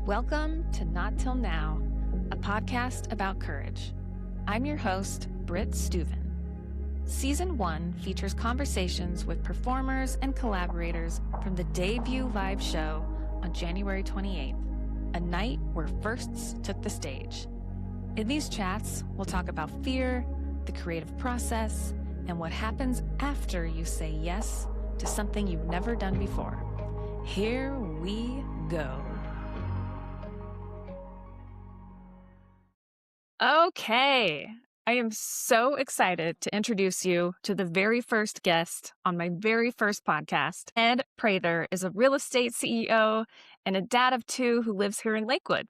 Welcome to Not Till Now, a podcast about courage. I'm your host, Brit Stueven. Season 1 features conversations with performers and collaborators from the debut live show on January 28th, a night where firsts took the stage. In these chats, we'll talk about fear, the creative process, and what happens after you say yes to something you've never done before. Here we go. Okay, I am so excited to introduce you to the very first guest on my very first podcast. Ed Prather is a real estate CEO and a dad of 2 who lives here in Lakewood.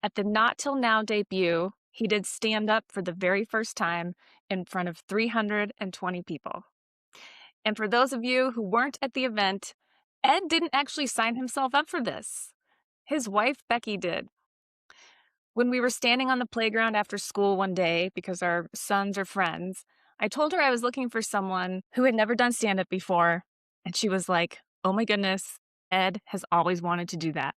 At the Not Till Now debut, he did stand up for the very first time in front of 320 people. And for those of you who weren't at the event, Ed didn't actually sign himself up for this. His wife, Becky, did. When we were standing on the playground after school one day, because our sons are friends, I told her I was looking for someone who had never done stand-up before, and she was like, oh my goodness, Ed has always wanted to do that.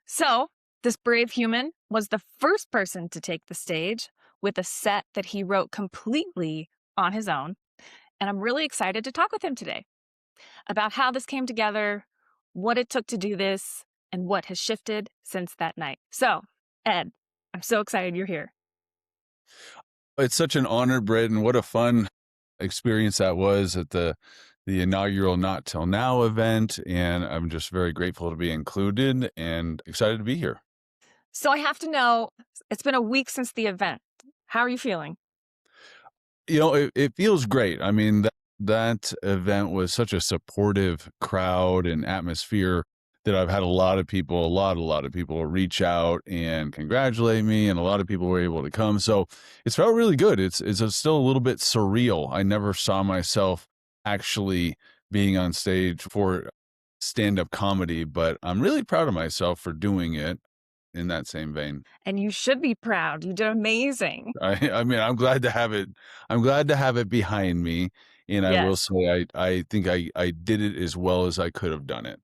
So this brave human was the first person to take the stage with a set that he wrote completely on his own, and I'm really excited to talk with him today about how this came together, what it took to do this, and what has shifted since that night. So, Ed, I'm so excited you're here. It's such an honor, Brit, and what a fun experience that was at the inaugural Not Till Now event, and I'm just very grateful to be included and excited to be here. So I have to know, it's been a week since the event. How are you feeling? You know, it feels great. I mean, that event was such a supportive crowd and atmosphere that I've had a lot of people reach out and congratulate me, and a lot of people were able to come. So it's felt really good. It's still a little bit surreal. I never saw myself actually being on stage for stand-up comedy, but I'm really proud of myself for doing it in that same vein. And you should be proud. You did amazing. I mean, I'm glad to have it behind me. And I will Yes. say, I think I did it as well as I could have done it.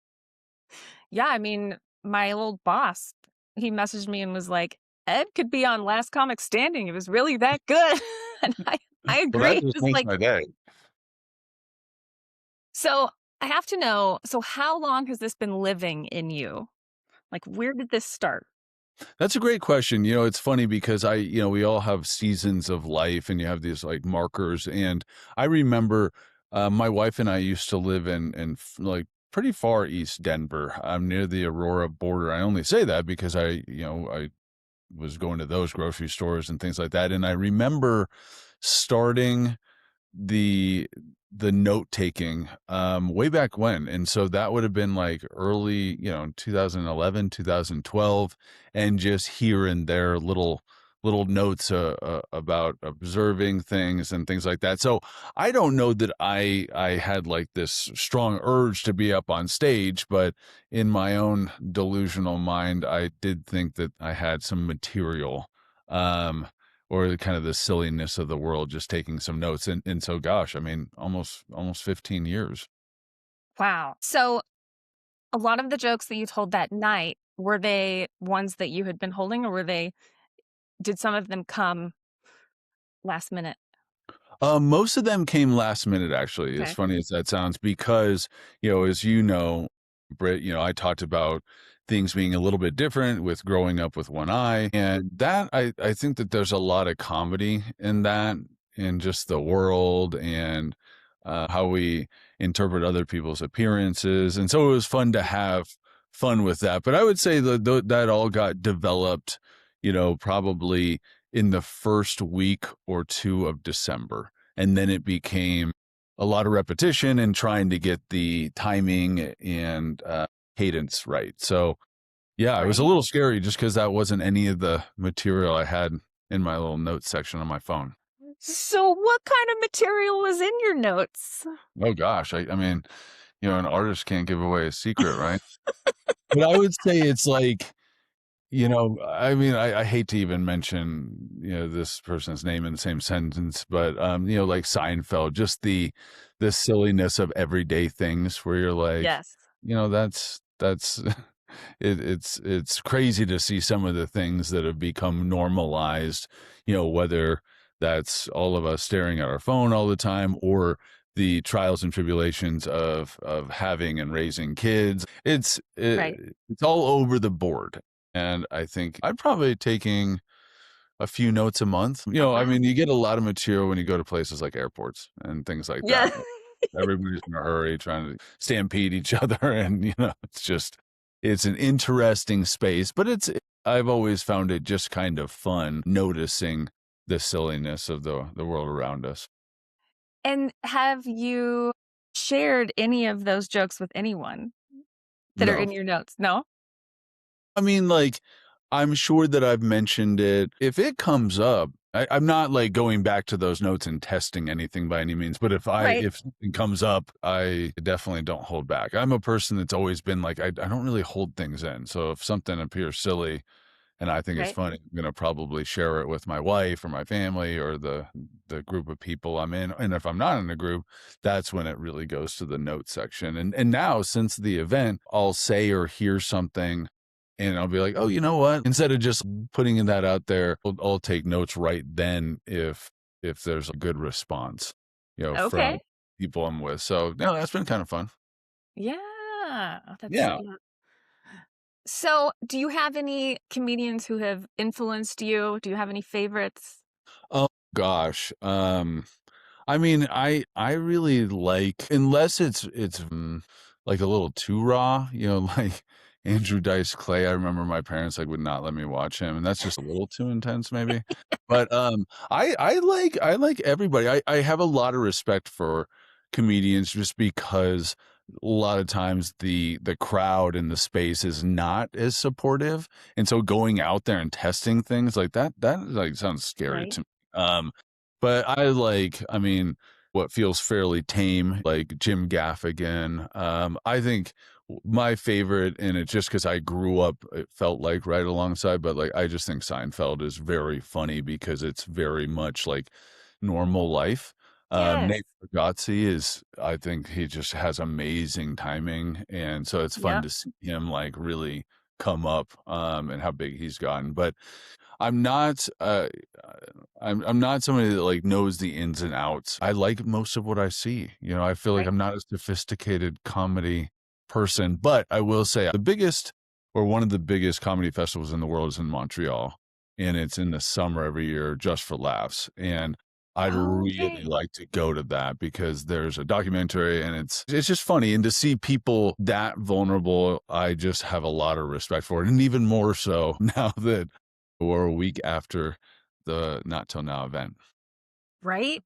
Yeah, I mean, my old boss, he messaged me and was like, Ed could be on Last Comic Standing. It was really that good. And I Well, that agree. just Just makes like, my day. so I have to know, so how long has this been living in you? Like, where did this start? That's a great question. You know, it's funny because we all have seasons of life and you have these like markers. And I remember my wife and I used to live in like pretty far east Denver. I'm near the Aurora border. I only say that because I was going to those grocery stores and things like that. And I remember starting the note taking way back when, and so that would have been like early 2011 2012, and just here and there little notes about observing things and things like that. So I don't know that I had like this strong urge to be up on stage, but in my own delusional mind I did think that I had some material, or kind of the silliness of the world, just taking some notes. And so, gosh, I mean, almost 15 years. Wow. So a lot of the jokes that you told that night, were they ones that you had been holding, or did some of them come last minute? Most of them came last minute, actually, as Okay. funny as that sounds, because, as Britt, I talked about things being a little bit different with growing up with one eye. And that, I think that there's a lot of comedy in that, in just the world and how we interpret other people's appearances. And so it was fun to have fun with that. But I would say that all got developed, probably in the first week or two of December. And then it became a lot of repetition and trying to get the timing and cadence right. So, yeah, it was a Right. little scary just because that wasn't any of the material I had in my little notes section on my phone. So what kind of material was in your notes? Oh, gosh. I mean, an artist can't give away a secret, right? But I would say it's like, I mean, I hate to even mention, this person's name in the same sentence, but, like Seinfeld, just the silliness of everyday things where you're like, Yes. that's It's crazy to see some of the things that have become normalized, whether that's all of us staring at our phone all the time or the trials and tribulations of having and raising kids. Right. It's all over the board. And I think I'm probably taking a few notes a month. Oh, I wow. mean, you get a lot of material when you go to places like airports and things like Yeah. that. Everybody's in a hurry trying to stampede each other, and it's an interesting space, but I've always found it just kind of fun noticing the silliness of the world around us. And have you shared any of those jokes with anyone that are No. in your notes? No? I mean, like, I'm sure that I've mentioned it. If it comes up, I'm not like going back to those notes and testing anything by any means. But Right. if something comes up, I definitely don't hold back. I'm a person that's always been like, I don't really hold things in. So if something appears silly and I think it's Right. funny, I'm gonna probably share it with my wife or my family or the group of people I'm in. And if I'm not in a group, that's when it really goes to the note section. And now since the event, I'll say or hear something and I'll be like, oh, you know what? Instead of just putting that out there, I'll take notes right then if there's a good response, from Okay. people I'm with. So no, that's been kind of fun. Yeah. Oh, that's Yeah. yeah. So, do you have any comedians who have influenced you? Do you have any favorites? Oh gosh. I mean, I really like, unless it's like a little too raw, like Andrew Dice Clay. I remember my parents like would not let me watch him, and that's just a little too intense, maybe. But I like everybody. I have a lot of respect for comedians just because a lot of times the crowd in the space is not as supportive, and so going out there and testing things like that like sounds scary Right. to me. But I mean, what feels fairly tame, like Jim Gaffigan. I think my favorite, and it's just because I grew up, it felt like right alongside, but like I just think Seinfeld is very funny because it's very much like normal life. Yes. Nate Bargatze I think he just has amazing timing, and so it's fun Yep. to see him like really come up, and how big he's gotten. But I'm not I'm not somebody that like knows the ins and outs. I like most of what I see. I feel like Right. I'm not a sophisticated comedy person, but I will say the biggest or one of the biggest comedy festivals in the world is in Montreal, and it's in the summer every year just for laughs. And I'd really Okay. like to go to that because there's a documentary and it's just funny, and to see people that vulnerable, I just have a lot of respect for it, and even more so now that we're a week after the Not Till Now event. Right?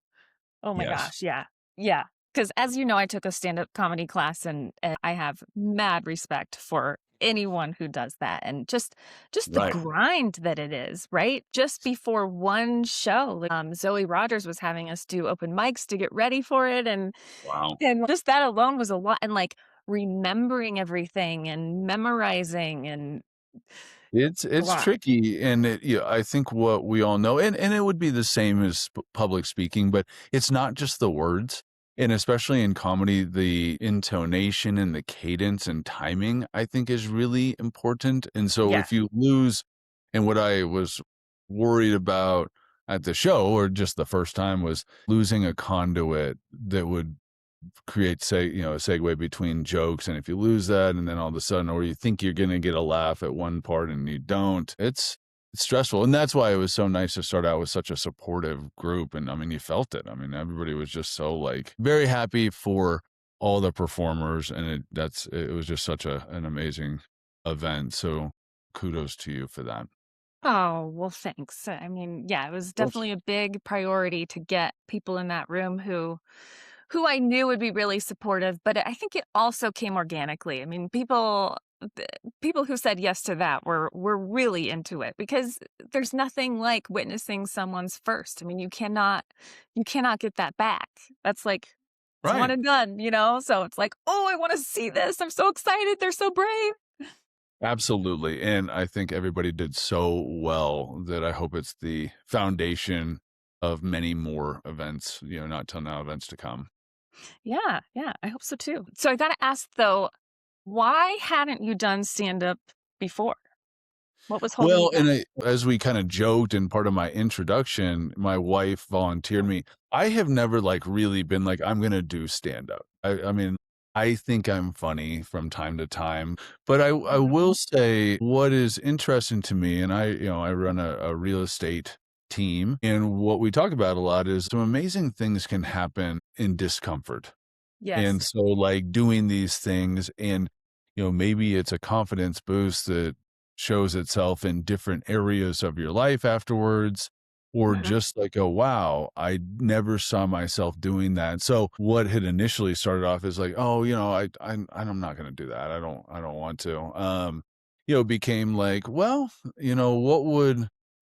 Oh my Yes. gosh, yeah. Yeah. Because as you know, I took a stand-up comedy class and I have mad respect for anyone who does that and just the Right. grind that it is, right? Just before one show, like, Zoe Rogers was having us do open mics to get ready for it Wow. and just that alone was a lot and like remembering everything and memorizing and It's wow. tricky, and I think what we all know, and it would be the same as public speaking, but it's not just the words, and especially in comedy, the intonation and the cadence and timing, I think, is really important. And so Yeah. if you lose, and what I was worried about at the show, or just the first time, was losing a conduit that would create a segue between jokes, and if you lose that and then all of a sudden, or you think you're going to get a laugh at one part and you don't, it's stressful. And that's why it was so nice to start out with such a supportive group. And I mean, you felt it. I mean, everybody was just so like very happy for all the performers, and it was just such an amazing event. So kudos to you for that. Oh, well, thanks. I mean, yeah, it was Of course. definitely a big priority to get people in that room who I knew would be really supportive, but I think it also came organically. I mean, people who said yes to that were really into it because there's nothing like witnessing someone's first. I mean, you cannot get that back. That's like it's one Right. and done, you know? So it's like, "Oh, I want to see this. I'm so excited. They're so brave." Absolutely. And I think everybody did so well that I hope it's the foundation of many more events, not till now events to come. Yeah, yeah, I hope so too. So I got to ask though, Why hadn't you done stand-up before? What was holding you Well, back? as we kinda joked in part of my introduction, my wife volunteered me. I have never, like, really been like, "I'm gonna do stand-up." I mean, I think I'm funny from time to time, but I Mhm. will say what is interesting to me, and I run a real estate team, and what we talk about a lot is some amazing things can happen in discomfort. And Yes. so, like, doing these things and, maybe it's a confidence boost that shows itself in different areas of your life afterwards, or Mhm. just like, "Oh, wow, I never saw myself doing that." So, what had initially started off as like, "Oh, I'm not gonna do that. I don't want to." Became like, "Well,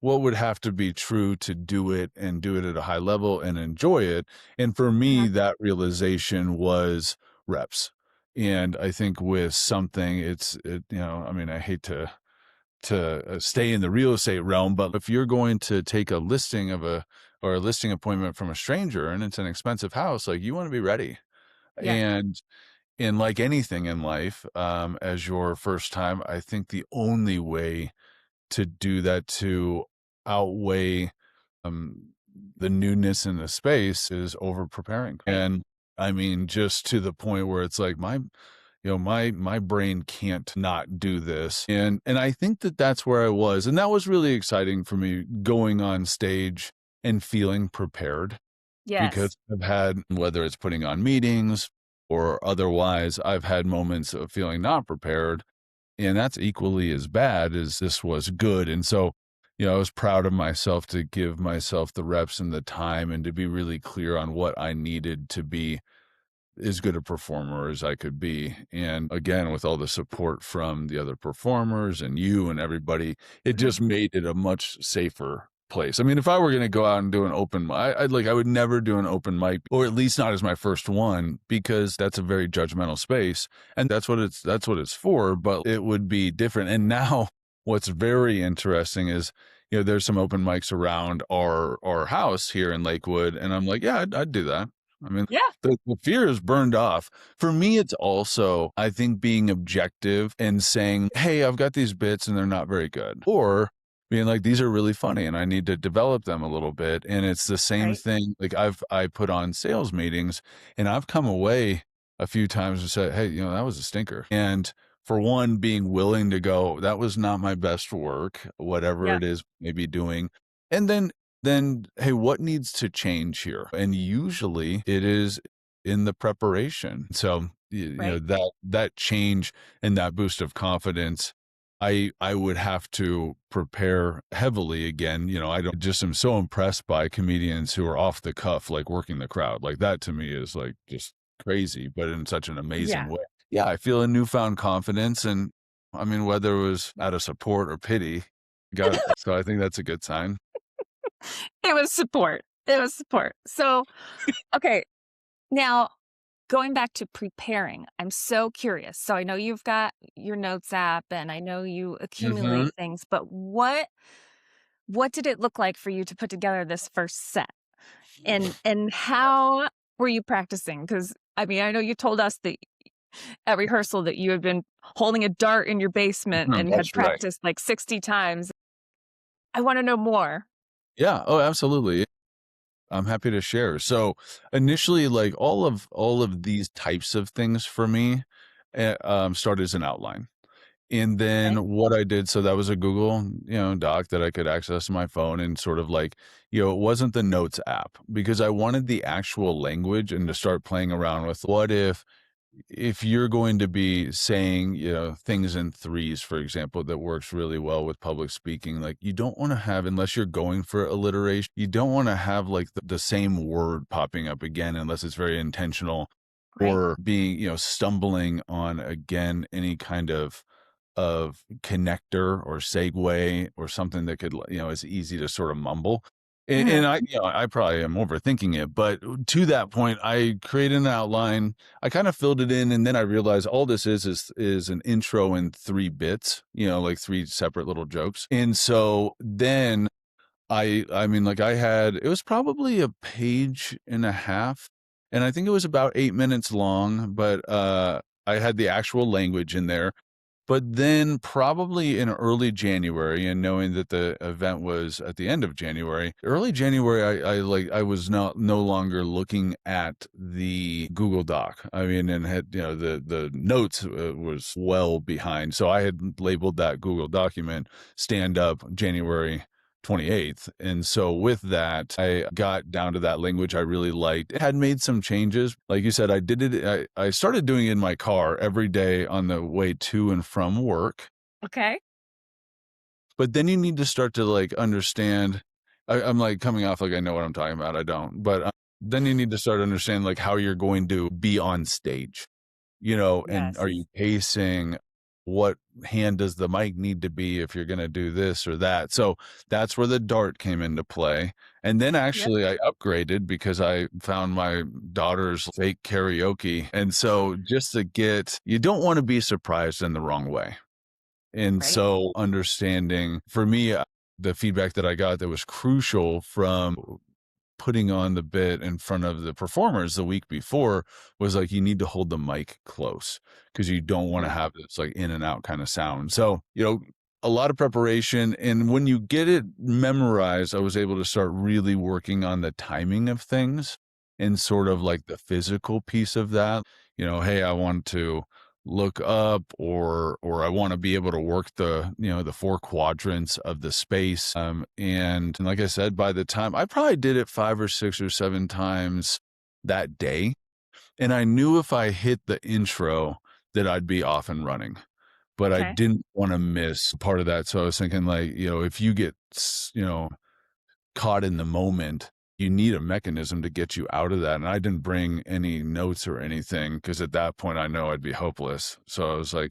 what would have to be true to do it and do it at a high level and enjoy it?" And for me, Mhm. that realization was reps. And I think with something, I mean, I hate to stay in the real estate realm, but if you're going to take a listing or a listing appointment from a stranger and it's an expensive house, like you want to be ready. Yeah. And in like anything in life, as your first time, I think the only way to do that to outweigh um, the newness in the space is over preparing. Right. And I mean, just to the point where it's like my brain can't not do this. And I think that that's where I was. And that was really exciting for me going on stage and feeling prepared Yes. because I've had, whether it's putting on meetings or otherwise, I've had moments of feeling not prepared, and that's equally as bad as this was good. And so, I was proud of myself to give myself the reps and the time and to be really clear on what I needed to be as good a performer as I could be. And again, with all the support from the other performers and you and everybody, it Mhm. just made it a much safer place. I mean, if I were going to go out and do an open mic, I would never do an open mic, or at least not as my first one, because that's a very judgmental space. And that's what it's for, but it would be different. And now what's very interesting is, there's some open mics around our house here in Lakewood. And I'm like, yeah, I'd do that. I mean, Yeah. the fear is burned off. For me, it's also, I think, being objective and saying, "Hey, I've got these bits and they're not very good." Or being like, "These are really funny and I need to develop them a little bit." And it's the same Right. thing. Like I put on sales meetings and I've come away a few times and said, "Hey, that was a stinker." And for one, being willing to go, that was not my best work, whatever Yeah. it is maybe doing. And then hey, what needs to change here? And usually it is in the preparation. So Right. that change and that boost of confidence, I would have to prepare heavily again. I don't just am so impressed by comedians who are off the cuff, like working the crowd. Like that to me is like just crazy, but in such an amazing Yeah. way. Yeah, I feel a newfound confidence, and I mean whether it was out of support or pity, got it. So I think that's a good sign. It was support. It was support. So, okay, now going back to preparing, I'm so curious. So I know you've got your notes app and I know you Mhm. accumulate things, but what did it look like for you to put together this first set? And how were you practicing? Because I mean, I know you told us that at rehearsal that you had been holding a dart in your basement and had That's right. practiced like 60 times. I want to know more. Yeah. Oh, absolutely. I'm happy to share. So initially, like all of these types of things for me, started as an outline. And Okay. then what I did, so that was a Google, doc that I could access on my phone and sort of like, it wasn't the notes app because I wanted the actual language and to start playing around with what if you're going to be saying, things in threes, for example, that works really well with public speaking, like you don't want to have, unless you're going for alliteration, you don't want to have like the same word popping up again unless it's very intentional, Right. or being, stumbling on again any kind of connector or segue or something that could, is easy to sort of mumble. And, Mhm. and I probably am overthinking it, but to that point, I created an outline. I kind of filled it in, and then I realized all this is an intro and 3 bits, like 3 separate little jokes. And so then I mean, like it was probably a page and a half, and I think it was about 8 minutes long, but I had the actual language in there. But then probably in early January, and knowing that the event was at the end of January, early January, I was no longer looking at the Google Doc. I mean, and had, the notes was well behind. So I had labeled that Google document stand up January 28th. And so with that, I got down to that language I really liked. It had made some changes. Like you said, I did it. I started doing it in my car every day on the way to and from work. Okay. But then you need to start to like understand. I'm like coming off like I know what I'm talking about. I don't. But then you need to start to understand like how you're going to be on stage, and Yes. are you pacing? What hand does the mic need to be if you're going to do this or that? So that's where the dart came into play. And then Yep. actually I upgraded because I found my daughter's fake karaoke. And so just you don't want to be surprised in the wrong way. And Right. so understanding for me, the feedback that I got that was crucial from putting on the bit in front of the performers the week before was like you need to hold the mic close because you don't want to Right. have this like in and out kind of sound. So, a lot of preparation. And when you get it memorized, I was able to start really working on the timing of things and sort of like the physical piece of that. Hey, I want to look up or I want to be able to work the four quadrants of the space. And like I said, by the time I probably did it 5 or 6 or 7 times that day, and I knew if I hit the intro that I'd be off and running, but I Okay. didn't want to miss part of that. So I was thinking like, if you get, caught in the moment, you need a mechanism to get you out of that. And I didn't bring any notes or anything because at that point I know I'd be hopeless. So I was like,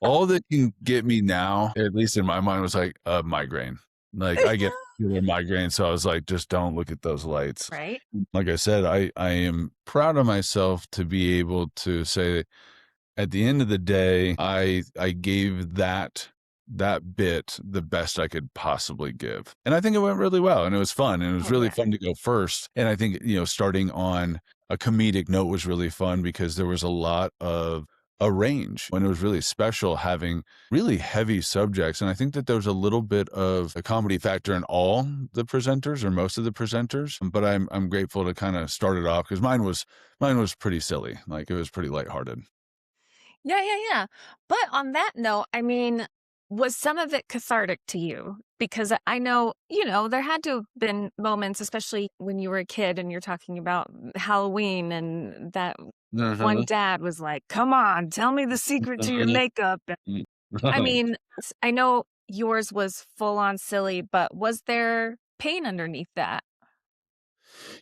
all that can get me now, at least in my mind, was like a migraine. Like I get a migraine. So I was like, just don't look at those lights. Right. Like I said, I am proud of myself to be able to say at the end of the day, I gave that bit the best I could possibly give. And I think it went really well and it was fun and it was Oh, really yeah. fun to go first. And I think, starting on a comedic note was really fun because there was a lot of a range and it was really special having really heavy subjects. And I think that there was a little bit of a comedy factor in all the presenters or most of the presenters. But I'm grateful to kind of start it off because mine was pretty silly. Like it was pretty lighthearted. Yeah, yeah, yeah. But on that note, I mean, was some of it cathartic to you? Because I know, there had to have been moments, especially when you were a kid and you're talking about Halloween and that one Uh-huh. dad was like, come on, tell me the secret to your Uh-huh. makeup. I mean, I know yours was full on silly, but was there pain underneath that?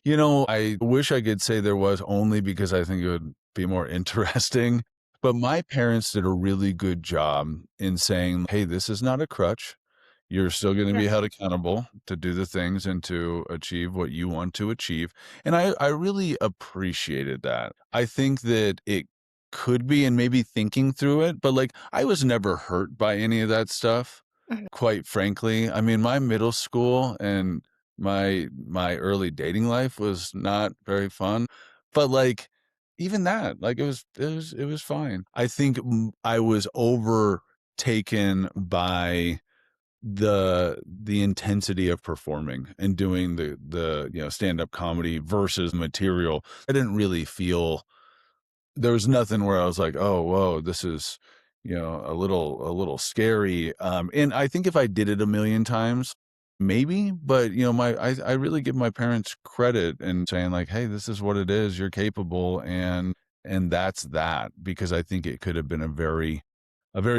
I wish I could say there was only because I think it would be more interesting. But my parents did a really good job in saying, hey, this is not a crutch. You're still going to Yeah. be held accountable to do the things and to achieve what you want to achieve. And I really appreciated that. I think that it could be, and maybe thinking through it, but like I was never hurt by any of that stuff, Mhm. quite frankly. I mean, my middle school and my early dating life was not very fun, but like even that, like it was fine. I think I was overtaken by the intensity of performing and doing the stand-up comedy versus material. I didn't really feel there was nothing where I was like, "Oh, whoa, this is, a little scary." And I think if I did it a million times, maybe, but I really give my parents credit in saying like, "Hey, this is what it is. You're capable," and that's that because I think it could have been a very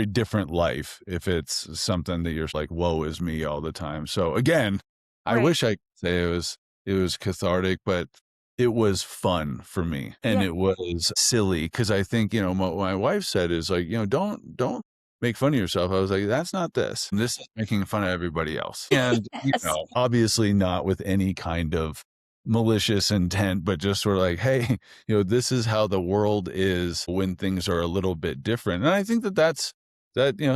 different life if it's something that you're like, "Woe is me" all the time. So again, I Right. wish I could say it was cathartic, but it was fun for me and Yeah. it was silly because I think, what my wife said is like, don't make fun of yourself. I was like, that's not this. This is making fun of everybody else. And, Yes. obviously not with any kind of malicious intent, but just sort of like, hey, this is how the world is when things are a little bit different. And I think that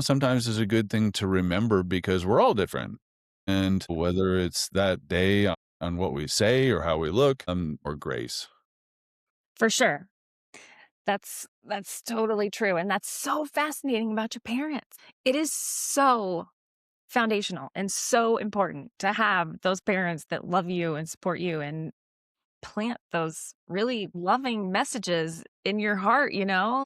sometimes is a good thing to remember because we're all different. And whether it's that day on what we say or how we look, or grace. For sure. That's totally true, and that's so fascinating about your parents. It is so foundational and so important to have those parents that love you and support you and plant those really loving messages in your heart, you know?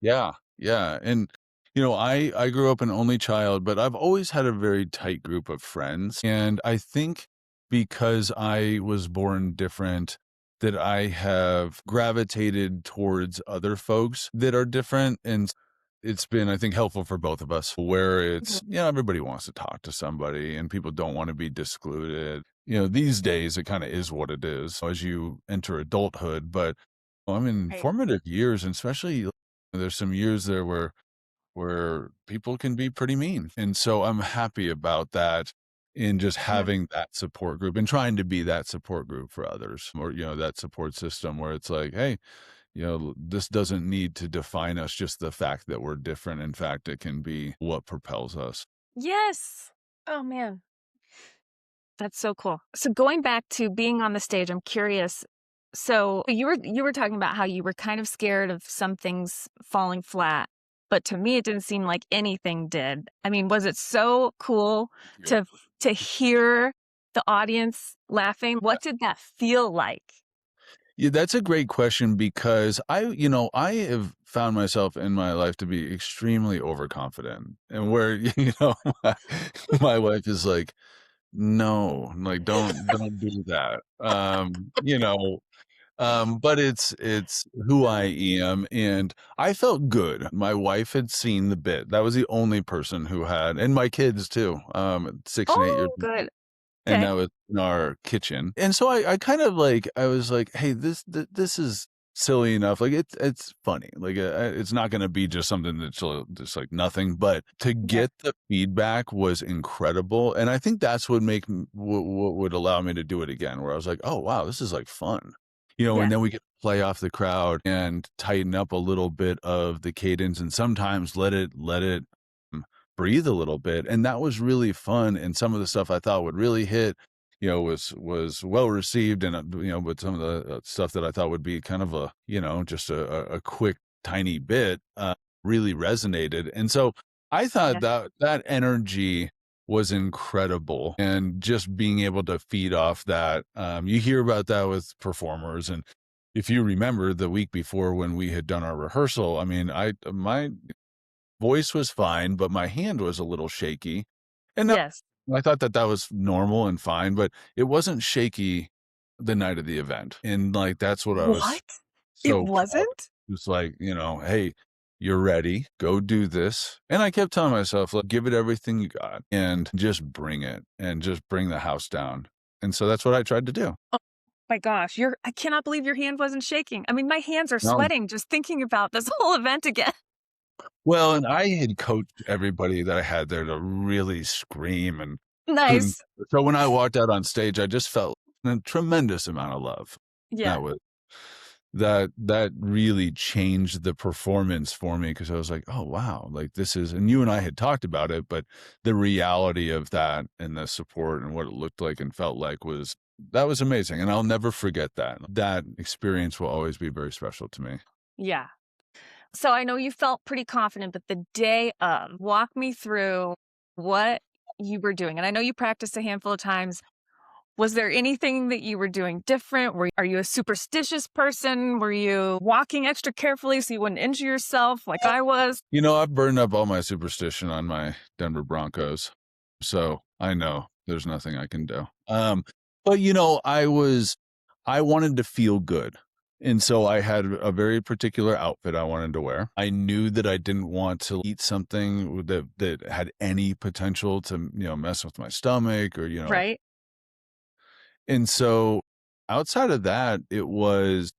Yeah, yeah, and, I grew up an only child, but I've always had a very tight group of friends, and I think because I was born different, that I have gravitated towards other folks that are different, and it's been, I think, helpful for both of us, where Mhm. everybody wants to talk to somebody, and people don't wanna be discluded. These days, it kinda is what it is as you enter adulthood, but, I'm in Right. formative years, and especially there's some years there where people can be pretty mean, and so I'm happy about that in just Yeah. having that support group and trying to be that support group for others, or, that support system where it's like, "Hey, this doesn't need to define us, just the fact that we're different. In fact, it can be what propels us." Yes. Oh, man. That's so cool. So going back to being on the stage, I'm curious. So you were talking about how you were kind of scared of some things falling flat, but to me it didn't seem like anything did. I mean, was it so cool Yeah. to to hear the audience laughing? What did that feel like? Yeah, that's a great question because I have found myself in my life to be extremely overconfident, and where, my, my wife is like, "No, like, don't do that." But it's who I am, and I felt good. My wife had seen the bit. That was the only person who had, and my kids too, 6 and 8 years Oh, good. and Okay. now it's in our kitchen. And so I kind of like I was like, "Hey, this is silly enough. Like it's funny. Like it's not going to be just something that's just like nothing." But to Yeah. get the feedback was incredible, and I think that's what would allow me to do it again. Where I was like, "Oh wow, this is like fun," and Yes. then we get to play off the crowd and tighten up a little bit of the cadence, and sometimes let it breathe a little bit, and that was really fun, and some of the stuff I thought would really hit, was well received, and, but some of the, stuff that I thought would be kind of just a quick, tiny bit, really resonated, and so I thought Yeah. that energy was incredible, and just being able to feed off that, you hear about that with performers, and if you remember the week before when we had done our rehearsal, I mean, my voice was fine, but my hand was a little shaky, and that Yes. I thought that was normal and fine, but it wasn't shaky the night of the event, and, like, that's what I was What? It so proud of. wasn't? It's like, "Hey, you're ready, go do this," and I kept telling myself, "Look, give it everything you got, and just bring it, and just bring the house down," and so that's what I tried to do. Oh my gosh, I cannot believe your hand wasn't shaking. I mean, my hands are No. sweating just thinking about this whole event again. Well, and I had coached everybody that I had there to really scream, and Nice. so when I walked out on stage, I just felt a tremendous amount of love. Yeah. That was that really changed the performance for me because I was like, "Oh, wow, like, this is," and you and I had talked about it, but the reality of that and the support and what it looked like and felt like was amazing, and I'll never forget that. That experience will always be very special to me. Yeah. So I know you felt pretty confident, but the day of, walk me through what you were doing. And I know you practiced a handful of times. Was there anything that you were doing different? Are you a superstitious person? Were you walking extra carefully so you wouldn't injure yourself like I was? I've burned up all my superstition on my Denver Broncos, so I know there's nothing I can do. But, I wanted to feel good, and so I had a very particular outfit I wanted to wear. I knew that I didn't want to eat something that had any potential to, mess with my stomach or, Right? and so outside of that,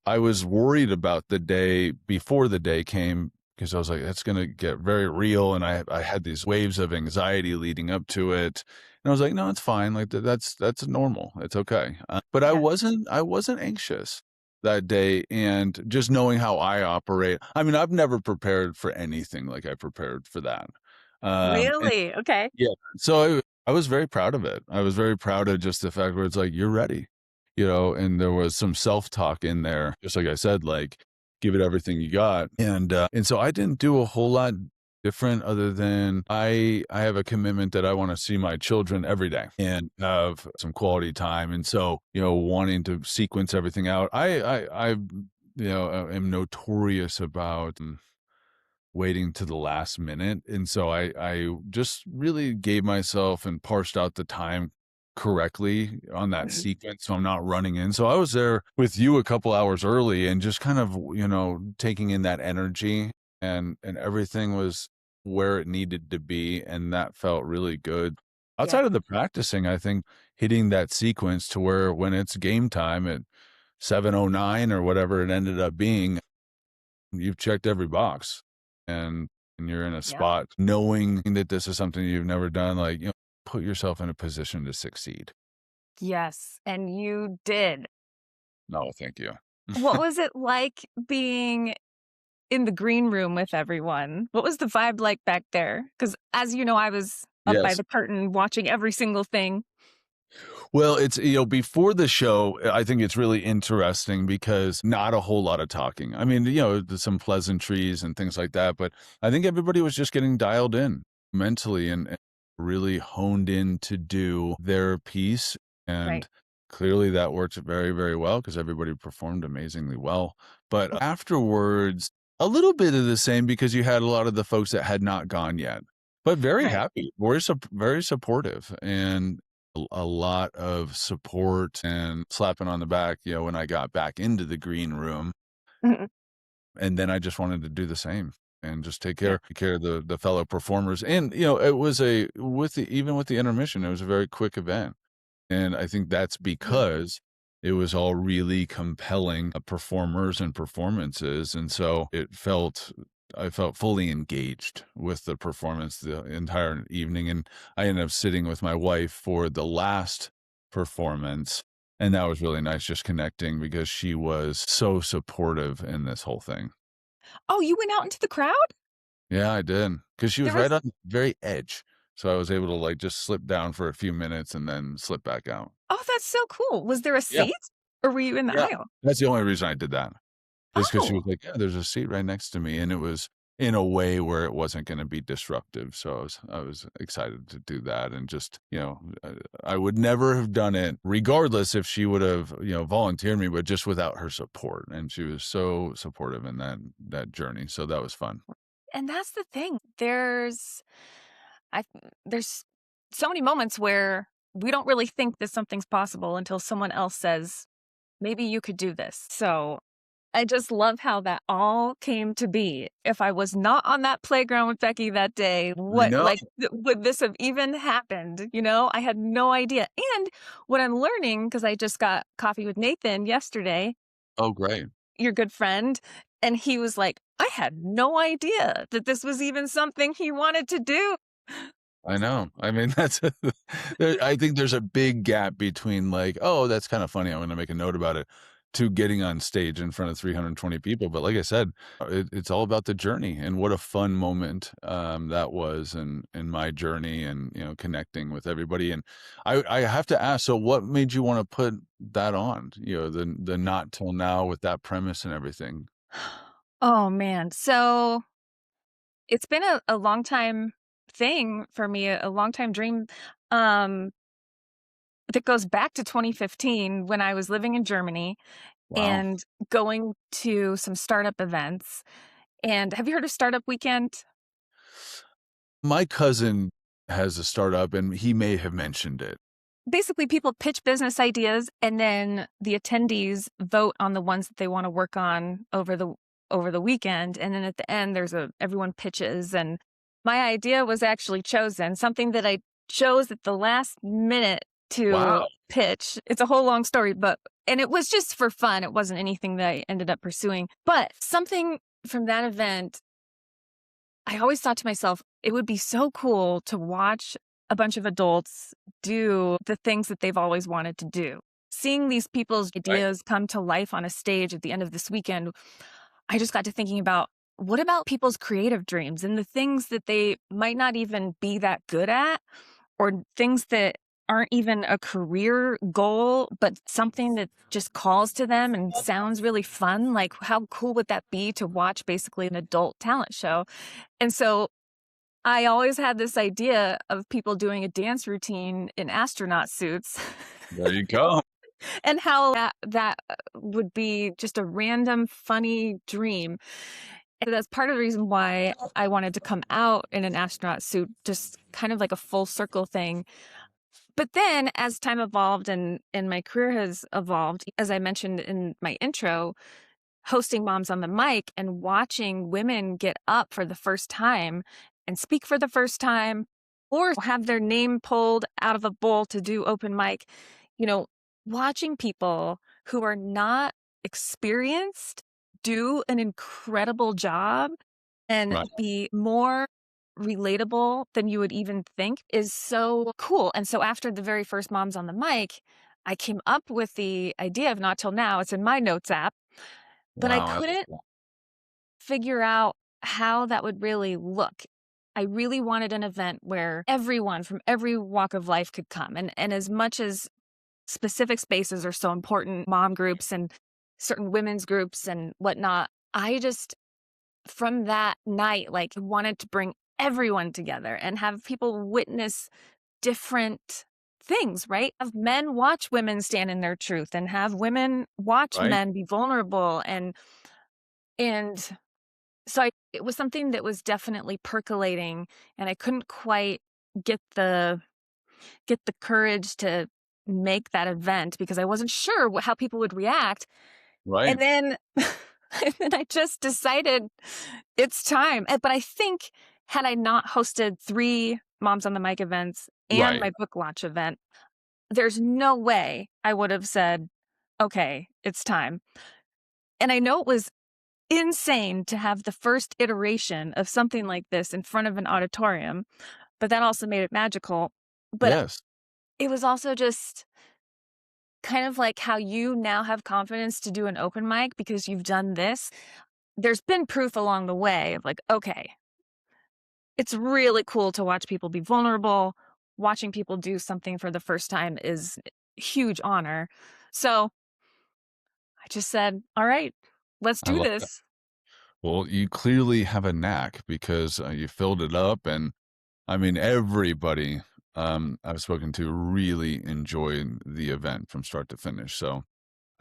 I was worried about the day before the day came because I was like, that's going to get very real. And I had these waves of anxiety leading up to it. And I was like, no, it's fine. Like that's normal. It's okay. But Yeah. I wasn't anxious that day. And just knowing how I operate, I mean, I've never prepared for anything like I prepared for that. And Really? Okay. yeah. So I was very proud of it. I was very proud of just the fact where it's like, "You're ready," and there was some self-talk in there, just like I said, like, give it everything you got. And so I didn't do a whole lot different other than I have a commitment that I want to see my children every day and have some quality time. And so, wanting to sequence everything out, am notorious about waiting to the last minute. And so I just really gave myself and parsed out the time correctly on that Mhm. sequence. So I'm not running in. So I was there with you a couple hours early and just kind of, taking in that energy, and everything was where it needed to be. And that felt really good. Yeah. Outside of the practicing, I think hitting that sequence to where when it's game time at 7:09 or whatever it ended up being, you've checked every box, and you're in a Yep. spot knowing that this is something you've never done, like, put yourself in a position to succeed. Yes. And you did. No, thank you. What was it like being in the green room with everyone? What was the vibe like back there? Because as you know, I was up by Yes. the curtain watching every single thing. Well, it's, before the show, I think it's really interesting because not a whole lot of talking. I mean, there's some pleasantries and things like that, but I think everybody was just getting dialed in mentally and really honed in to do their piece. Right. And clearly that worked very, very well because everybody performed amazingly well. But afterwards, a little bit of the same because you had a lot of the folks that had not gone yet, but very Right. happy, very supportive, and a lot of support and slapping on the back, when I got back into the green room. Mhm. And then I just wanted to do the same and just Yeah. take care of the fellow performers. And, it was even with the intermission, it was a very quick event. And I think that's Mhm. because it was all really compelling performers and performances. And so I felt fully engaged with the performance the entire evening. And I ended up sitting with my wife for the last performance. And that was really nice, just connecting because she was so supportive in this whole thing. Oh, you went out into the crowd? Yeah, I did. Because she was There right was on the very edge. So I was able to like just slip down for a few minutes and then slip back out. Oh, that's so cool. Was there a Yeah. seat or were you in the Yeah. aisle? That's the only reason I did that, is because she was Oh, like, "Yeah, there's a seat right next to me," and it was in a way where it wasn't gonna be disruptive, so I was excited to do that and just, I would never have done it regardless if she would have, volunteered me, but just without her support, and she was so supportive in that journey, so that was fun. and that's the thing. I there's so many moments where we don't really think that something's possible until someone else says, "Maybe you could do this." So, I just love how that all came to be. If I was not on that playground with Becky that day, I know. would this have even happened, I had no idea. And what I'm learning, because I just got coffee with Nathan yesterday, Oh, great. your good friend, and he was like, "I had no idea that this was even something he wanted to do." I know. I mean, I think there's a big gap between like, "Oh, that's kinda funny, I'm gonna make a note about it," to getting on stage in front of 320 people, but like I said, it's all about the journey, and what a fun moment, that was in my journey and, connecting with everybody, and I have to ask, so what made you wanna put that on? The Not Till Now with that premise and everything? Oh, man. So, it's been a long time thing for me, a long time dream, um, that goes back to 2015 when I was living in Germany Wow. and going to some startup events. And have you heard of Startup Weekend? My cousin has a startup, and he may have mentioned it. Basically, people pitch business ideas and then the attendees vote on the ones that they wanna work on over the weekend, and then at the end, everyone pitches, and my idea was actually chosen, something that I chose at the last minute to Wow. pitch. It's a whole long story, but and it was just for fun, it wasn't anything that I ended up pursuing, but something from that event, I always thought to myself, it would be so cool to watch a bunch of adults do the things that they've always wanted to do. Seeing these people's Right. ideas come to life on a stage at the end of this weekend, I just got to thinking about what about people's creative dreams and the things that they might not even be that good at, or things that aren't even a career goal, but something that just calls to them and sounds really fun. Like, how cool would that be to watch basically an adult talent show? And so I always had this idea of people doing a dance routine in astronaut suits There you go. and how that would be just a random funny dream. And that's part of the reason why I wanted to come out in an astronaut suit, just kind of like a full circle thing. But then as time evolved and my career has evolved, as I mentioned in my intro, hosting Moms on the Mic and watching women get up for the first time and speak for the first time or have their name pulled out of a bowl to do open mic, you know, watching people who are not experienced do an incredible job and Right. be more relatable than you would even think is so cool. And so after the very first Moms on the Mic, I came up with the idea of Not Till Now. It's in my notes app, but I Wow. I love couldn't that. figure out how that would really look. I really wanted an event where everyone from every walk of life could come. And as much as specific spaces are so important, mom groups and certain women's groups and whatnot, I just, from that night, like wanted to bring everyone together and have people witness different things, right? Have men watch women stand in their truth and have women watch Right. men be vulnerable and so it was something that was definitely percolating, and I couldn't quite get the courage to make that event because I wasn't sure how people would react. Right. And then, and then I just decided it's time. But I think had I not hosted 3 Moms on the Mic events and Right. my book launch event, there's no way I would have said, okay, it's time. And I know it was insane to have the first iteration of something like this in front of an auditorium, but that also made it magical. But Yes. it was also just kind of like how you now have confidence to do an open mic because you've done this. There's been proof along the way of like, okay, it's really cool to watch people be vulnerable. Watching people do something for the first time is a huge honor. So I just said, all right, let's I do love that. this. Well, you clearly have a knack because you filled it up. And I mean, everybody I've spoken to really enjoyed the event from start to finish. So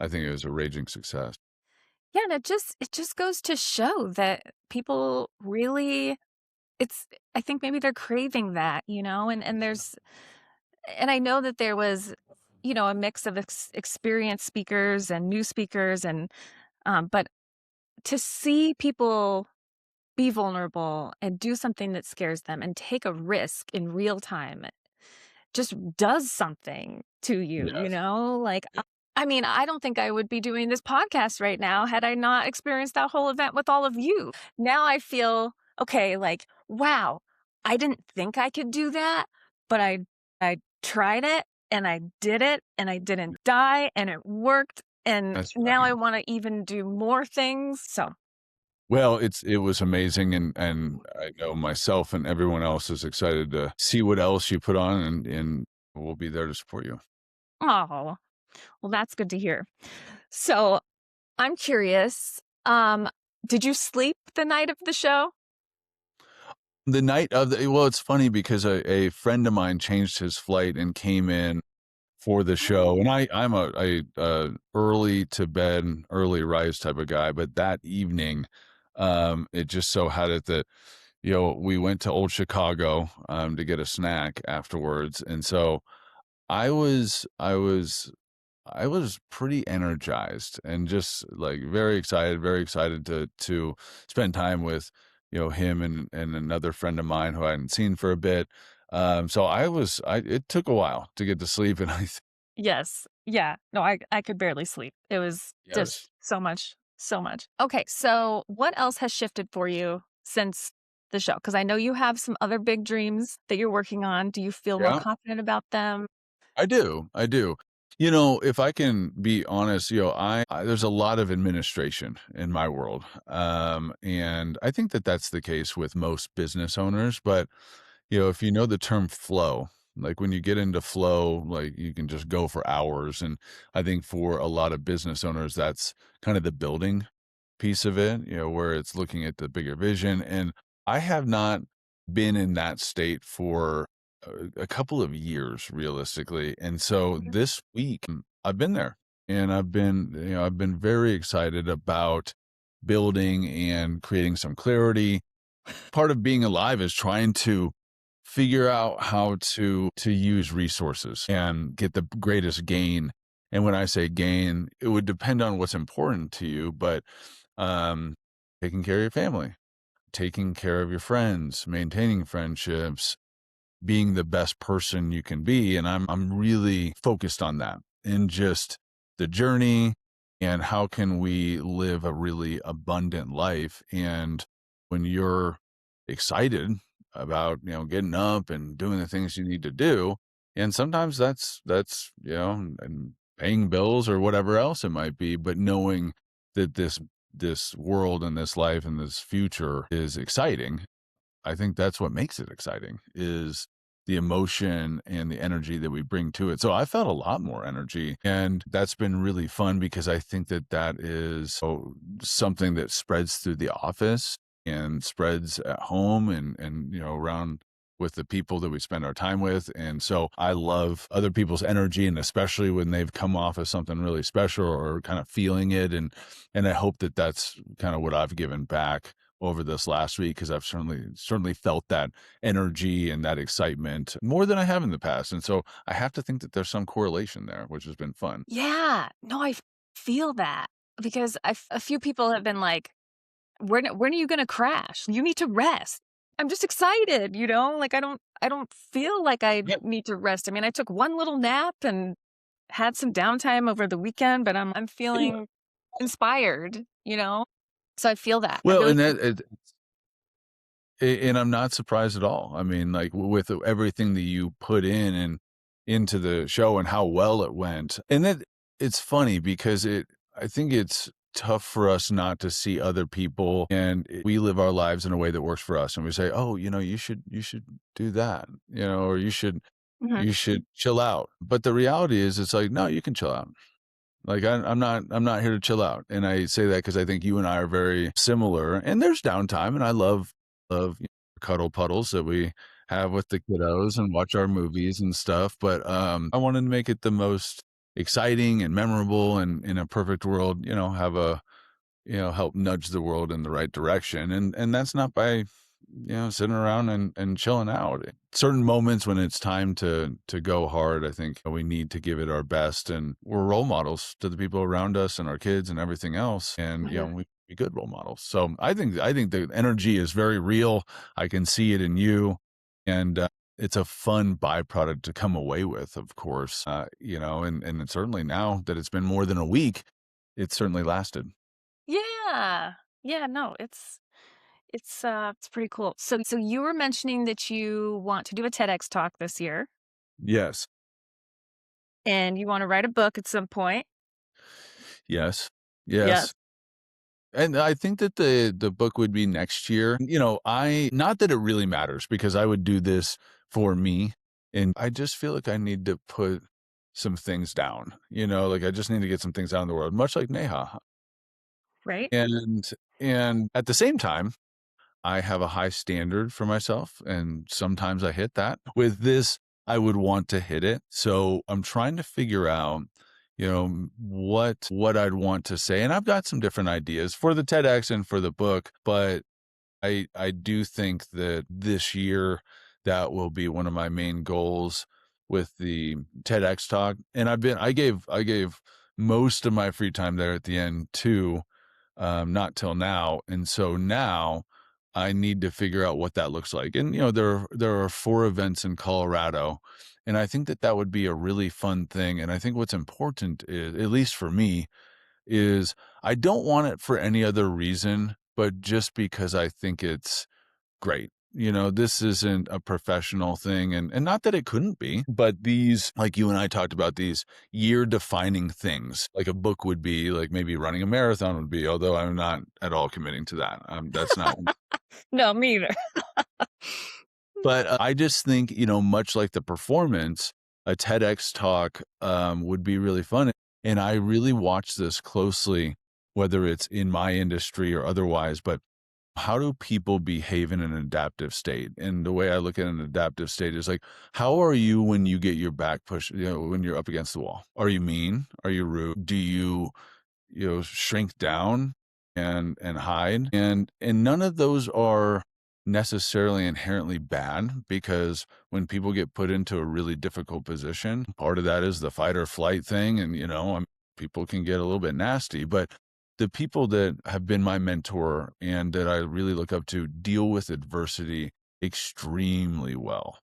I think it was a raging success. Yeah, and it just goes to show that people really it's I think maybe they're craving that, and there's and I know that there was, a mix of experienced speakers and new speakers but to see people be vulnerable and do something that scares them and take a risk in real time just does something to you, Yes. Like, I mean, I don't think I would be doing this podcast right now had I not experienced that whole event with all of you. Now I feel, okay, like, wow, I didn't think I could do that, but I tried it and I did it and I didn't die and it worked. And That's now right. I want to even do more things. So, Well, it was amazing, and I know myself and everyone else is excited to see what else you put on, and we'll be there to support you. oh, well, that's good to hear. So I'm curious, did you sleep the night of the show? The night of the well, it's funny because a friend of mine changed his flight and came in for the show, and I'm a early to bed, early rise type of guy, but that evening, it just so had it that, we went to Old Chicago, to get a snack afterwards, and so I was pretty energized and just like very excited to spend time with, him and another friend of mine who I hadn't seen for a bit. So it took a while to get to sleep, and Yes. Yeah. No, I could barely sleep. It was just yes, so much, so much. Okay, so what else has shifted for you since the show? Because I know you have some other big dreams that you're working on. Do you feel more yeah, confident about them? I do. If I can be honest, there's a lot of administration in my world, and I think that that's the case with most business owners. But if you know the term flow. Like when you get into flow, like you can just go for hours. And I think for a lot of business owners, that's kind of the building piece of it, where it's looking at the bigger vision. And I have not been in that state for a couple of years, realistically. And so Mhm. this week, I've been there, and I've been very excited about building and creating some clarity. Part of being alive is trying to figure out how to use resources and get the greatest gain. And when I say gain, it would depend on what's important to you, but um, taking care of your family, taking care of your friends, maintaining friendships, being the best person you can be. And I'm really focused on that, and just the journey, and how can we live a really abundant life. And when you're excited about, getting up and doing the things you need to do, and sometimes that's, and paying bills or whatever else it might be, but knowing that this world and this life and this future is exciting. I think that's what makes it exciting, is the emotion and the energy that we bring to it. So I felt a lot more energy, and that's been really fun, because I think that that is something that spreads through the office and spreads at home, and around with the people that we spend our time with. And so I love other people's energy, and especially when they've come off of something really special or kind of feeling it. And I hope that that's kind of what I've given back over this last week, because I've certainly felt that energy and that excitement more than I have in the past. And so I have to think that there's some correlation there, which has been fun. Yeah. No, feel that because a few people have been like, when are you gonna crash? You need to rest. I'm just excited, like I don't feel like I Yeah. need to rest. I mean, I took one little nap and had some downtime over the weekend, but I'm Yeah. feeling inspired. So I feel that. I Well, really and feel. and I'm not surprised at all. I mean, like with everything that you put in and into the show and how well it went. And that it's funny because I think it's tough for us not to see other people, and we live our lives in a way that works for us. And we say, "Oh, you should do that, or Mhm. you should chill out." But the reality is, it's like, no, you can chill out. Like I'm not here to chill out. And I say that because I think you and I are very similar. And there's downtime, and I love cuddle puddles that we have with the kiddos and watch our movies and stuff. But I wanted to make it the most exciting and memorable, and in a perfect world, have a help nudge the world in the right direction. And that's not by, sitting around and chilling out. Certain moments when it's time to go hard, I think we need to give it our best, and we're role models to the people around us and our kids and everything else. And, Mhm. we be good role models. So I think the energy is very real. I can see it in you. And, it's a fun byproduct to come away with, of course, and certainly now that it's been more than a week, it's certainly lasted. Yeah. Yeah, no, it's pretty cool. So you were mentioning that you want to do a TEDx talk this year Yes. and you want to write a book at some point. Yes. Yes. Yes. And I think that the book would be next year. I not that it really matters, because I would do this for me, and I just feel like I need to put some things down. Like I just need to get some things out in the world, much like Neha. Right? And at the same time, I have a high standard for myself, and sometimes I hit that. With this, I would want to hit it. So I'm trying to figure out, what I'd want to say. And I've got some different ideas for the TEDx and for the book, but I do think that this year that will be one of my main goals with the TEDx talk. And I gave most of my free time there at the end to Not Till Now. And so now I need to figure out what that looks like. And there are 4 events in Colorado, and I think that that would be a really fun thing. And I think what's important is, at least for me, is I don't want it for any other reason, but just because I think it's great. This isn't a professional thing, and not that it couldn't be, but these, like you and I talked about, these year defining things, like a book would be, like maybe running a marathon would be, although I'm not at all committing to that. That's not. No, me either. But, I just think, much like the performance, a TEDx talk, would be really fun, and I really watch this closely, whether it's in my industry or otherwise, but how do people behave in an adaptive state? And the way I look at an adaptive state is like, how are you when you get your back pushed, when you're up against the wall? Are you mean? Are you rude? Do you shrink down and hide? And none of those are necessarily inherently bad, because when people get put into a really difficult position, part of that is the fight or flight thing, and people can get a little bit nasty. But the people that have been my mentor and that I really look up to deal with adversity extremely well.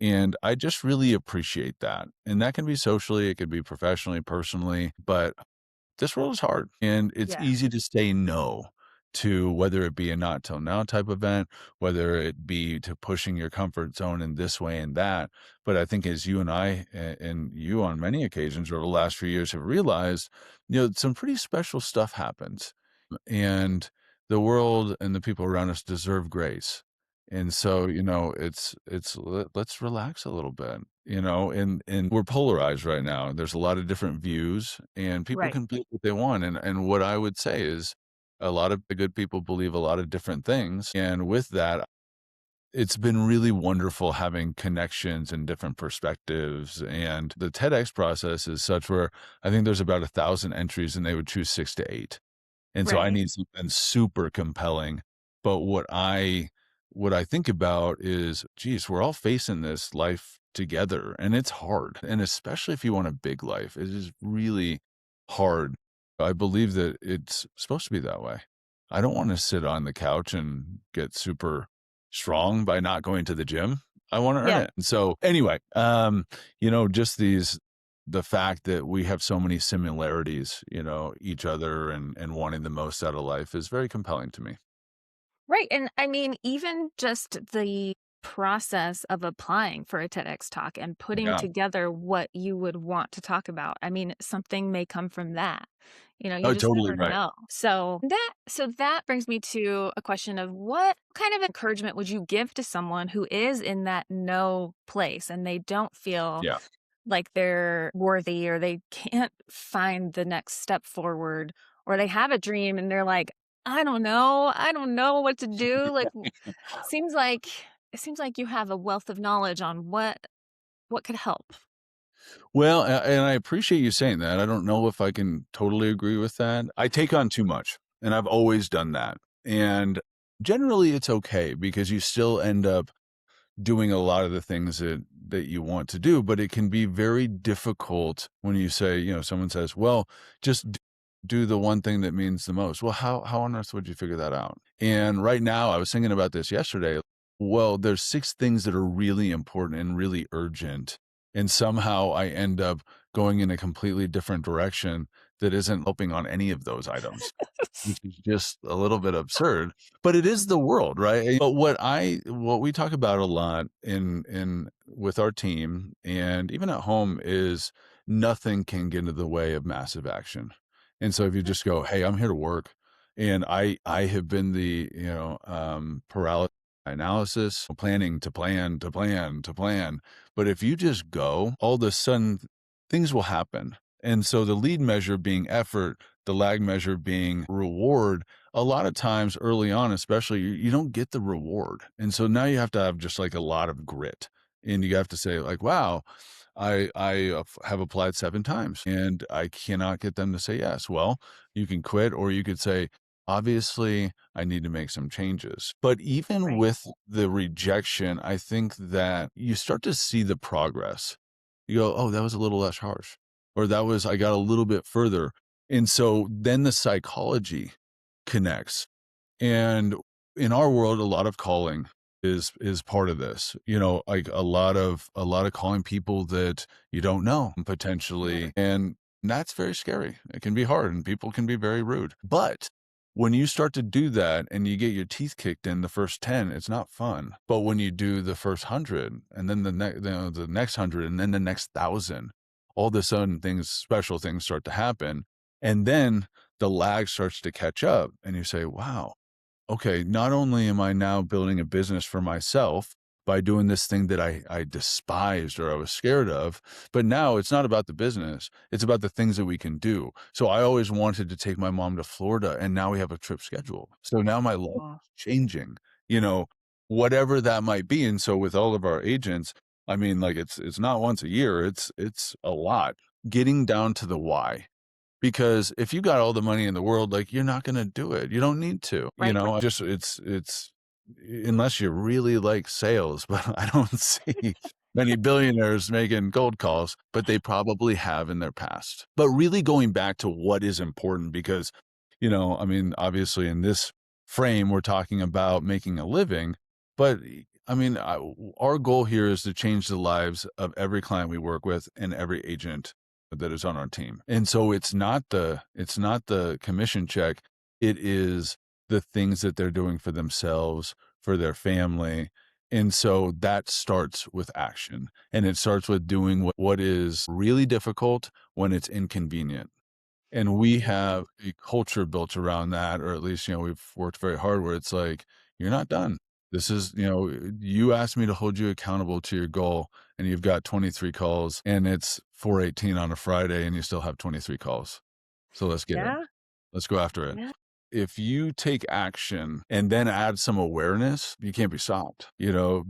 And I just really appreciate that. And that can be socially, it could be professionally, personally, but this world is hard, and it's Yeah. easy to say no to, whether it be a Not Till Now type event, whether it be to pushing your comfort zone in this way and that. But I think as you and I, and you on many occasions over the last few years have realized, some pretty special stuff happens, and the world and the people around us deserve grace. And so, let's relax a little bit, and we're polarized right now. There's a lot of different views, and people Right. can believe what they want. And what I would say is a lot of the good people believe a lot of different things. And with that, it's been really wonderful having connections and different perspectives. And the TEDx process is such where I think there's about 1,000 entries, and they would choose 6 to 8. And so I Right. need something super compelling. But what I think about is, geez, we're all facing this life together, and it's hard. And especially if you want a big life, it is really hard. I believe that it's supposed to be that way. I don't want to sit on the couch and get super strong by not going to the gym. I want to earn Yeah. it. And so anyway, just the fact that we have so many similarities, each other, and wanting the most out of life is very compelling to me. Right. And I mean, even just the process of applying for a TEDx talk and putting Yeah. together what you would want to talk about. I mean, something may come from that. You Oh, just totally never right. know. So that brings me to a question of what kind of encouragement would you give to someone who is in that no place and they don't feel Yeah. like they're worthy, or they can't find the next step forward, or they have a dream and they're like, I don't know what to do. Like, seems like it seems like you have a wealth of knowledge on what could help. Well, and I appreciate you saying that. I don't know if I can totally agree with that. I take on too much, and I've always done that. And generally, it's okay because you still end up doing a lot of the things that you want to do, but it can be very difficult when you say, someone says, "Well, just do the one thing that means the most." Well, how on earth would you figure that out? And right now, I was thinking about this yesterday. Well, there's 6 things that are really important and really urgent, and somehow I end up going in a completely different direction that isn't helping on any of those items, which is just a little bit absurd, but it is the world, right? But what we talk about a lot in with our team and even at home is nothing can get into the way of massive action. And so if you just go, "Hey, I'm here to work," and I have been the, paralysis analysis, planning to plan to plan to plan. But if you just go, all of a sudden things will happen. And so the lead measure being effort, the lag measure being reward, a lot of times early on, especially, you don't get the reward. And so now you have to have just like a lot of grit. And you have to say, like, wow, have applied 7 times and I cannot get them to say yes. Well, you can quit, or you could say, obviously, I need to make some changes. But even Right. with the rejection, I think that you start to see the progress. You go, oh, that was a little less harsh, or I got a little bit further. And so then the psychology connects. And in our world, a lot of calling is part of this. Like a lot of calling people that you don't know potentially, and that's very scary. It can be hard, and people can be very rude. But when you start to do that and you get your teeth kicked in the first 10, it's not fun. But when you do the first 100, and then the next 100, and then the next 1,000, all of a sudden special things start to happen, and then the lag starts to catch up, and you say, wow, okay, not only am I now building a business for myself, by doing this thing that I despised or I was scared of. But now it's not about the business. It's about the things that we can do. So I always wanted to take my mom to Florida, and now we have a trip scheduled. So now my life Oh, is changing, you know, whatever that might be. And so with all of our agents, I mean, like it's not once a year, it's a lot. Getting down to the why. Because if you got all the money in the world, like you're not gonna do it. You don't need to, you right. know. Just it's unless you really like sales, but I don't see many billionaires making cold calls, but they probably have in their past. But really going back to what is important because, I mean, obviously in this frame, we're talking about making a living, but I mean, our goal here is to change the lives of every client we work with and every agent that is on our team. And so it's not the commission check. It is the things that they're doing for themselves, for their family. And so that starts with action. And it starts with doing what is really difficult when it's inconvenient. And we have a culture built around that, or at least, we've worked very hard where it's like, you're not done. This is, you asked me to hold you accountable to your goal, and you've got 23 calls, and it's 4:18 on a Friday, and you still have 23 calls. So let's get it. Yeah. Let's go after it. Yeah. If you take action and then add some awareness, you can't be stopped,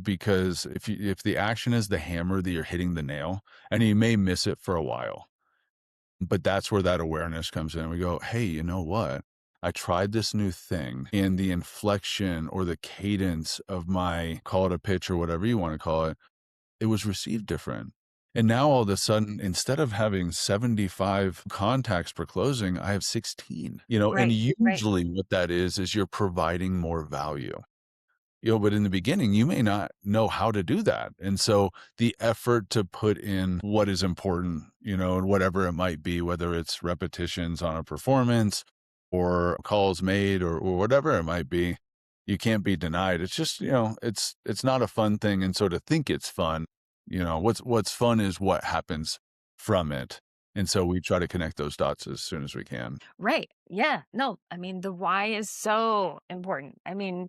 because if the action is the hammer that you're hitting the nail, and you may miss it for a while, but that's where that awareness comes in. We go, hey, you know what? I tried this new thing, and the inflection or the cadence of my, call it a pitch or whatever you want to call it, it was received different. And now all of a sudden, instead of having 75 contacts per closing, I have 16, and Right. Right. usually what that is you're providing more value. But in the beginning, you may not know how to do that. And so the effort to put in what is important, and whatever it might be, whether it's repetitions on a performance or calls made or whatever it might be, you can't be denied. It's just, it's not a fun thing. And so to think it's fun, what's fun is what happens from it. And so we try to connect those dots as soon as we can. Right. Yeah. No, I mean, the why is so important. I mean,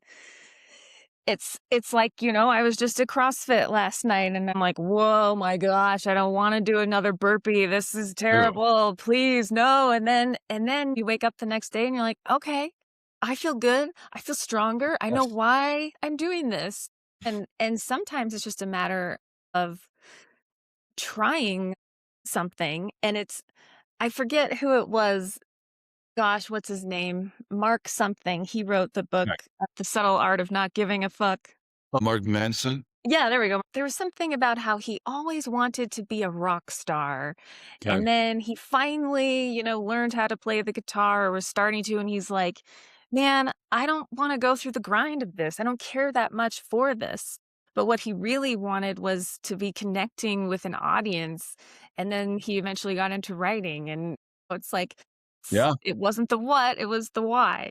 it's like, I was just at CrossFit last night and I'm like, whoa, my gosh, I don't want to do another burpee. This is True. terrible. Please, no. And then you wake up the next day and you're like, okay, I feel good. I feel stronger. I know Yes. why I'm doing this. And sometimes it's just a matter of trying something. And I forget who it was. Gosh, what's his name? Mark something. He wrote the book, Right. The Subtle Art of Not Giving a Fuck. Mark Manson. Yeah, there we go. There was something about how he always wanted to be a rock star. Okay. And then he finally, learned how to play the guitar or was starting to. And he's like, man, I don't want to go through the grind of this. I don't care that much for this. But what he really wanted was to be connecting with an audience. And then he eventually got into writing. And it's like, Yeah. it wasn't the what, it was the why.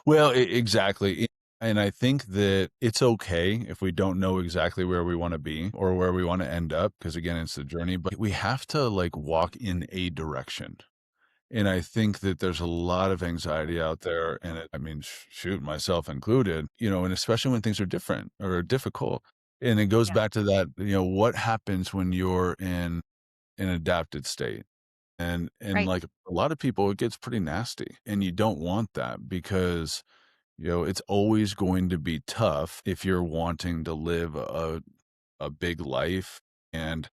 Well, exactly. And I think that it's okay if we don't know exactly where we want to be or where we want to end up, because again, it's the journey, but we have to like walk in a direction. And I think that there's a lot of anxiety out there. And I mean, shoot, myself included, and especially when things are different or difficult. And it goes Yeah, back to that, what happens when you're in an adapted state? And right. like a lot of people, it gets pretty nasty. And you don't want that because it's always going to be tough if you're wanting to live a big life. And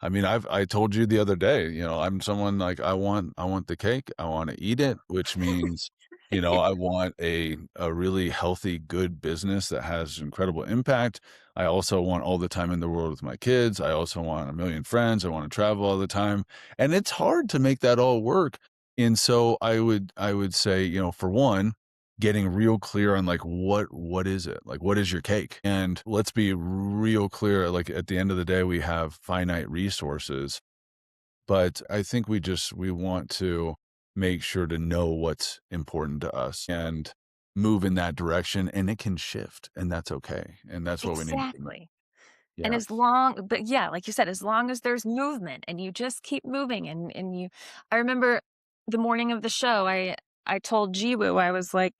I mean, I told you the other day, I'm someone like I want the cake, I want to eat it, which means, I want a really healthy, good business that has incredible impact. I also want all the time in the world with my kids. I also want a million friends. I want to travel all the time. And it's hard to make that all work. And so I would say, for one, getting real clear on like what is it? Like what is your cake? And let's be real clear, like at the end of the day we have finite resources, but I think we want to make sure to know what's important to us and move in that direction, and it can shift, and that's okay. And that's what we need to know. Exactly. And Yeah. as long but yeah, like you said, as long as there's movement and you just keep moving and I remember the morning of the show, I told Jiwoo, I was like,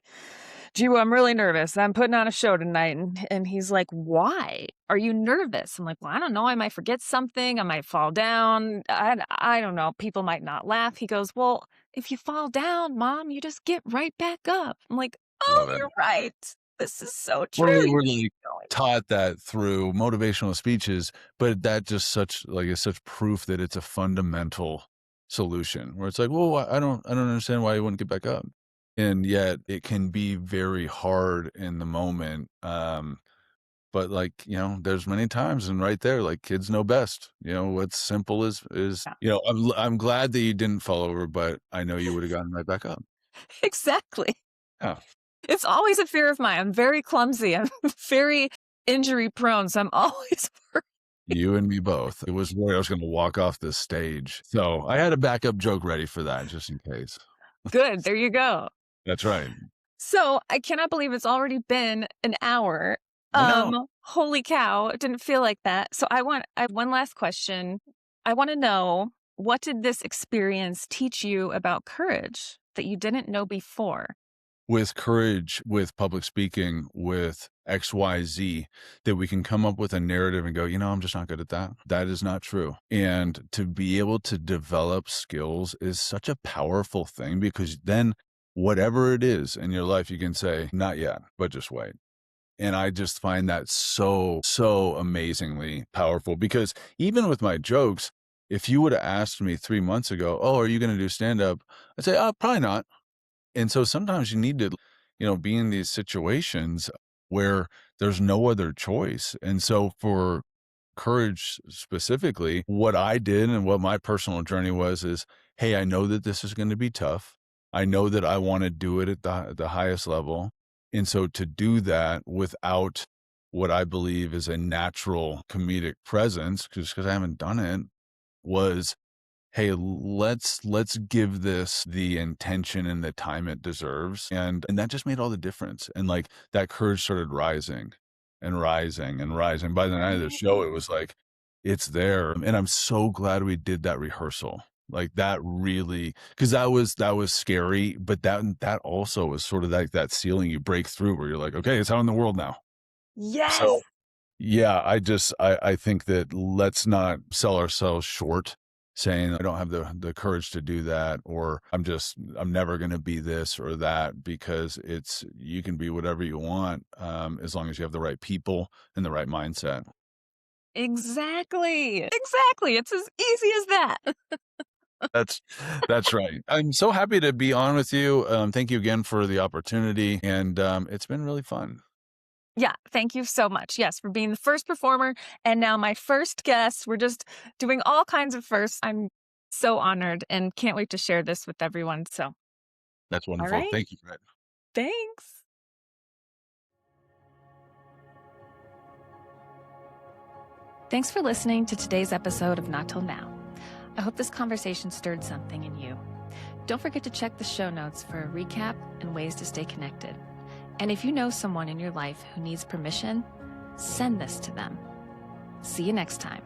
Gee, I'm really nervous. I'm putting on a show tonight. And he's like, why are you nervous? I'm like, well, I don't know. I might forget something. I might fall down. I don't know. People might not laugh. He goes, well, if you fall down, Mom, you just get right back up. I'm like, oh, Love it. you're right. This is so Well, true. we were like taught that through motivational speeches, but that just is such proof that it's a fundamental solution where it's like, well, I don't understand why you wouldn't get back up. And yet it can be very hard in the moment. But like, there's many times and right there, like kids know best, what's simple is, Yeah, I'm glad that you didn't fall over, but I know you would have gotten right back up. exactly. Yeah. It's always a fear of mine. I'm very clumsy. I'm very injury prone. So I'm always worried. You and me both. It was where I was going to walk off this stage. So I had a backup joke ready for that just in case. Good. There you go. That's right. So I cannot believe it's already been an hour. I know. Holy cow. It didn't feel like that. So I have one last question. I want to know, what did this experience teach you about courage that you didn't know before? With courage, with public speaking, with XYZ, that we can come up with a narrative and go, I'm just not good at that. That is not true. And to be able to develop skills is such a powerful thing because then whatever it is in your life, you can say, not yet, but just wait. And I just find that so, so amazingly powerful because even with my jokes, if you would have asked me 3 months ago, oh, are you going to do stand up? I'd say, probably not. And so sometimes you need to, be in these situations where there's no other choice. And so for courage specifically, what I did and what my personal journey was is, hey, I know that this is going to be tough. I know that I want to do it at the highest level. And so to do that without what I believe is a natural comedic presence, because I haven't done it, was, hey, let's give this the intention and the time it deserves. And that just made all the difference. And like that courage started rising and rising and rising. By the night of the show, it was like, it's there. And I'm so glad we did that rehearsal. Like that really, because that was scary, but that also was sort of like that ceiling you break through where you're like, okay, it's out in the world now. Yes. So yeah, I think that let's not sell ourselves short saying I don't have the courage to do that, or I'm never going to be this or that, because you can be whatever you want, as long as you have the right people and the right mindset. Exactly. Exactly. It's as easy as that. That's that's right. I'm so happy to be on with you. Thank you again for the opportunity, and it's been really fun. Yeah, thank you so much. Yes, for being the first performer and now my first guest. We're just doing all kinds of firsts. I'm so honored and can't wait to share this with everyone. So, That's all wonderful. right. Thank you, Fred. Thanks. Thanks for listening to today's episode of Not Till Now. I hope this conversation stirred something in you. Don't forget to check the show notes for a recap and ways to stay connected. And if you know someone in your life who needs permission, send this to them. See you next time.